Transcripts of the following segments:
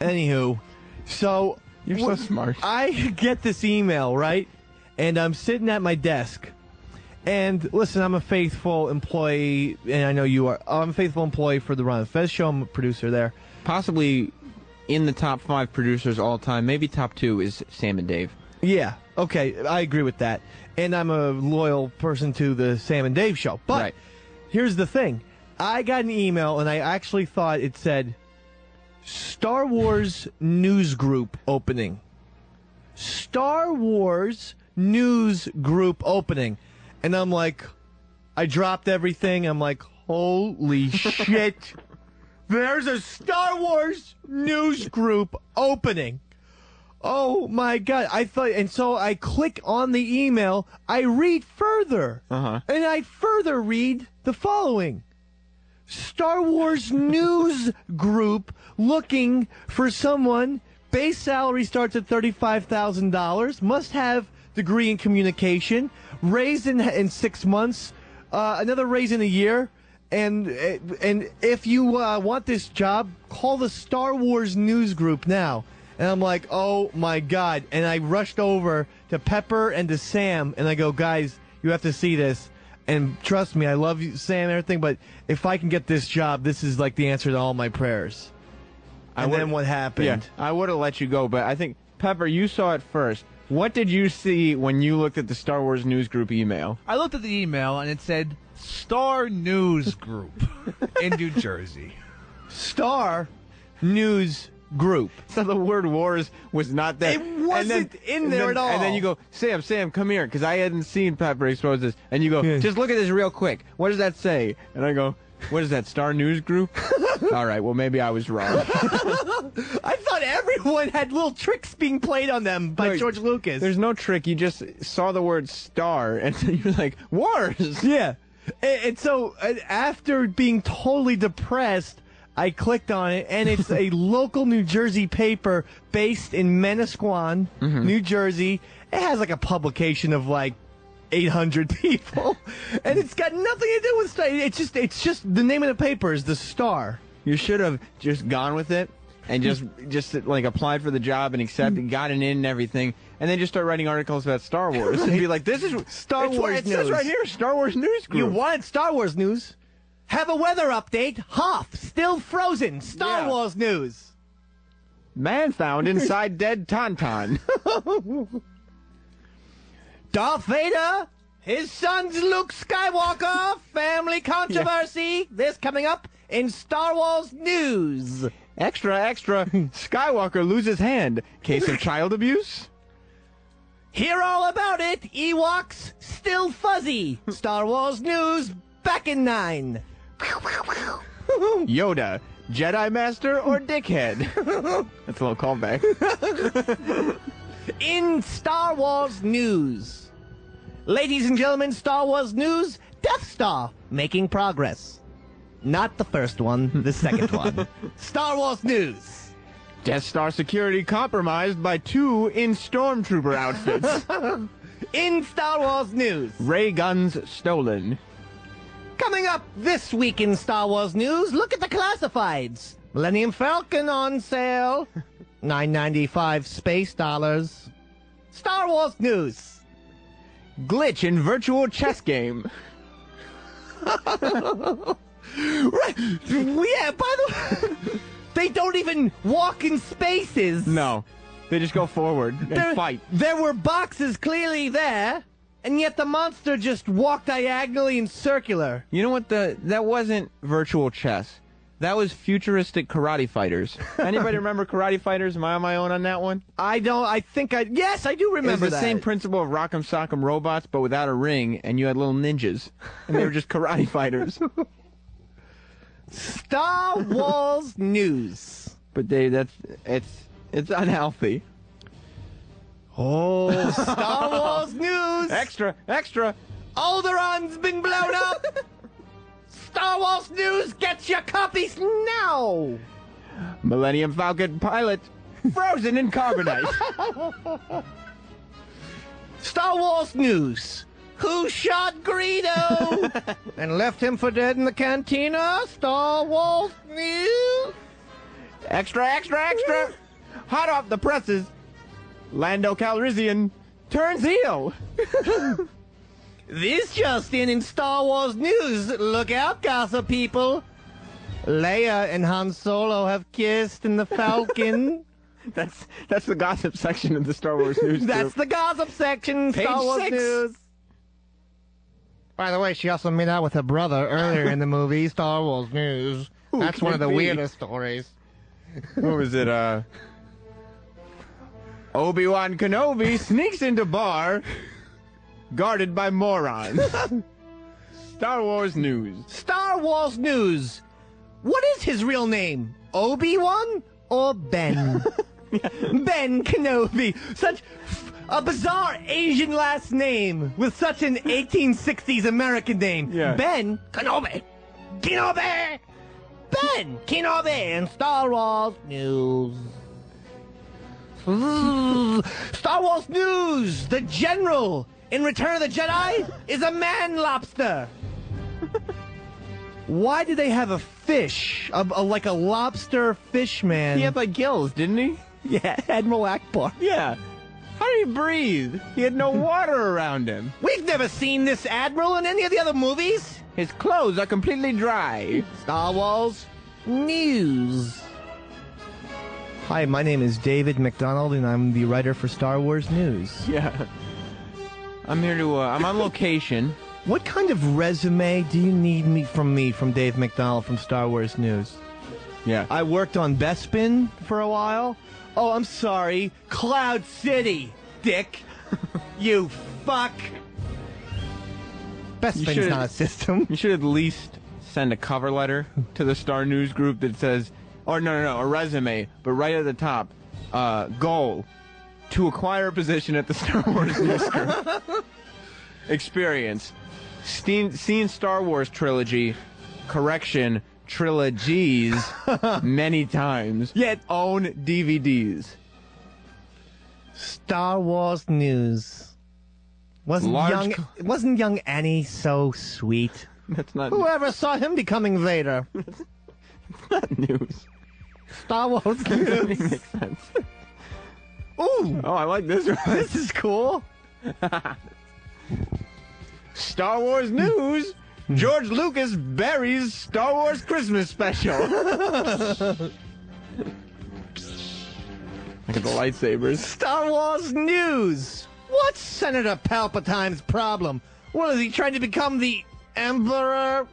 Anywho, so You're so smart. I get this email, right? And I'm sitting at my desk. And listen, I'm a faithful employee, and I know you are. I'm a faithful employee for the Ron and Fez show. I'm a producer there. Possibly in the top 5 producers all time, maybe top 2 is Sam and Dave. Yeah, okay, I agree with that. And I'm a loyal person to the Sam and Dave show. But Right. here's the thing. I got an email, and I actually thought it said, Star Wars News Group opening. Star Wars News Group opening. And I'm like, I dropped everything. I'm like, holy shit. There's a Star Wars News Group opening. Oh my God. I thought, and so I click on the email. I read further. And I further read the following. Star Wars News Group looking for someone. Base salary starts at $35,000. Must have degree in communication. Raised in 6 months. Another raise in a year. And if you want this job, call the Star Wars News Group now. And I'm like, oh my God. And I rushed over to Pepper and to Sam, and I go, guys, you have to see this. And trust me, I love you, Sam, and everything, but if I can get this job, this is like the answer to all my prayers. And then what happened? Yeah, I would have let you go, but I think, Pepper, you saw it first. What did you see when you looked at the Star Wars News Group email? I looked at the email, and it said Star News Group in New Jersey. Star News Group. So the word wars was not there. It wasn't in there at all. And then you go, Sam, come here, because I hadn't seen Pepper expose this. And you go, just look at this real quick. What does that say? And I go, what is that, Star News Group? All right, well, maybe I was wrong. I thought everyone had little tricks being played on them by George Lucas. There's no trick. You just saw the word star, and then you're like, wars! Yeah. And so after being totally depressed, I clicked on it, and it's a local New Jersey paper based in Manasquan, New Jersey. It has like a publication of like 800 people, and it's got nothing to do with Star. It's just the name of the paper is the Star. You should have just gone with it and just like applied for the job and accepted, gotten in and everything, and then just start writing articles about Star Wars and be like, "This is Star Wars it news." It says right here, Star Wars News Group. You wanted Star Wars news? Have a weather update. Hoth still frozen. Star Wars news. Man found inside dead Tauntaun. Darth Vader, his son's Luke Skywalker, family controversy. This coming up in Star Wars news. Extra, extra. Skywalker loses hand. Case of child abuse? Hear all about it. Ewoks still fuzzy. Star Wars news back in 9. Yoda, Jedi Master or dickhead? That's a little callback. In Star Wars news. Ladies and gentlemen, Star Wars news, Death Star making progress. Not the first one, the second one. Star Wars news. Death Star security compromised by 2 in Stormtrooper outfits. In Star Wars news. Ray guns stolen. Coming up this week in Star Wars news, look at the classifieds. Millennium Falcon on sale. $9.95 space dollars. Star Wars news. Glitch in virtual chess game. Right. Yeah, by the way, they don't even walk in spaces. No. They just go forward and fight. There were boxes clearly there, and yet the monster just walked diagonally and circular. You know what? That wasn't virtual chess. That was futuristic karate fighters. Anybody remember karate fighters? Am I on my own on that one? Yes, I do remember that. It was the same principle of Rock'em Sock'em Robots, but without a ring, and you had little ninjas. And they were just karate fighters. Star Wars news. But it's unhealthy. Oh, Star Wars news. Extra, extra. Alderaa's been blown up. Star Wars news, get your copies now. Millennium Falcon pilot frozen in carbonite. Star Wars news. Who shot Greedo and left him for dead in the cantina? Star Wars news. Extra, extra, extra! Hot off the presses, Lando Calrissian turns heel. This just in Star Wars news. Look out, gossip people. Leia and Han Solo have kissed in the Falcon. That's the gossip section of the Star Wars news. That's the gossip section. Page Star Wars 6. news. By the way, she also made out with her brother earlier in the movie. Star Wars news. That's one of the weirdest stories. What was it? Obi-Wan Kenobi sneaks into bar, guarded by morons. Star Wars news. Star Wars news. What is his real name? Obi-Wan or Ben? Ben Kenobi. Such a bizarre Asian last name with such an 1860s American name. Yeah. Ben Kenobi. Kenobi. Ben Kenobi in Star Wars news. Star Wars news. The General in Return of the Jedi is a man lobster. Why do they have a fish, like a lobster fish man? He had like gills, didn't he? Yeah, Admiral Akbar. Yeah. How did he breathe? He had no water around him. We've never seen this Admiral in any of the other movies. His clothes are completely dry. Star Wars news. Hi, my name is David McDonald, and I'm the writer for Star Wars News. Yeah. I'm here to, I'm on location. What kind of resume do you need from Dave McDonald from Star Wars News? Yeah. I worked on Bespin for a while. Oh, I'm sorry. Cloud City, dick. You fuck. Bespin's not a system. You should at least send a cover letter to the Star News group that says, or no, a resume, but right at the top, goal, to acquire a position at the Star Wars News group. Experience, seen Star Wars trilogy, correction, trilogies many times, yet own DVDs. Star Wars News. Wasn't young Annie so sweet? That's not. Whoever saw him becoming Vader? It's not news. Star Wars Doesn't even News. make sense. Ooh, Oh, I like this one. this is cool. Star Wars news. George Lucas buries Star Wars Christmas special. Look at the lightsabers. Star Wars News. What's Senator Palpatine's problem? What, is he trying to become the Emperor?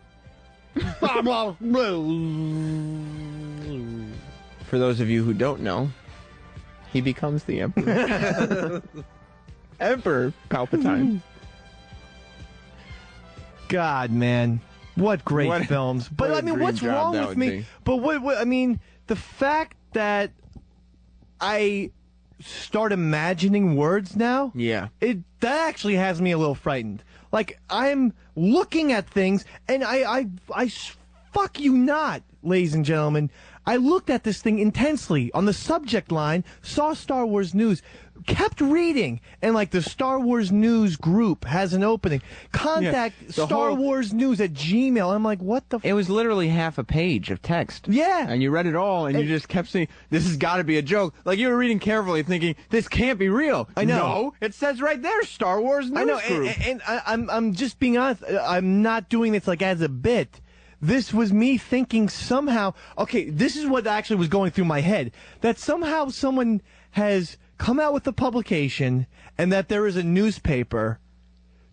For those of you who don't know, he becomes the Emperor. Emperor Palpatine. God, man. What great films. But, what a I mean, dream what's job wrong that with would me? be. But, I mean, the fact that I start imagining words now, Yeah. that actually has me a little frightened. Like, I'm looking at things, and I fuck you not, ladies and gentlemen. I looked at this thing intensely on the subject line, saw Star Wars News, kept reading, and like the Star Wars News group has an opening. Contact the Star whole- Wars News at Gmail. I'm like, what the It was literally half a page of text. Yeah. And you read it all, and you just kept saying, this has got to be a joke. Like, you were reading carefully, thinking, this can't be real. I know. No, it says right there, Star Wars News I know, group. and I'm just being honest. I'm not doing this like as a bit. This was me thinking somehow, okay, this is what actually was going through my head, that somehow someone has come out with a publication and that there is a newspaper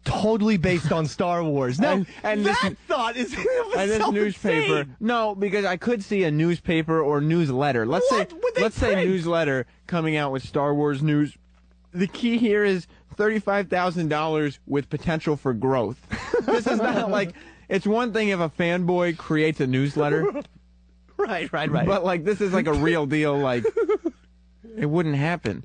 totally based on Star Wars. Now, And that this- thought is And this newspaper, insane. no, because I could see a newspaper or newsletter. Let's What would they say print? newsletter coming out with Star Wars news. The key here is $35,000 with potential for growth. This is not like, it's one thing if a fanboy creates a newsletter, Right. but like this is like a real deal. Like it wouldn't happen.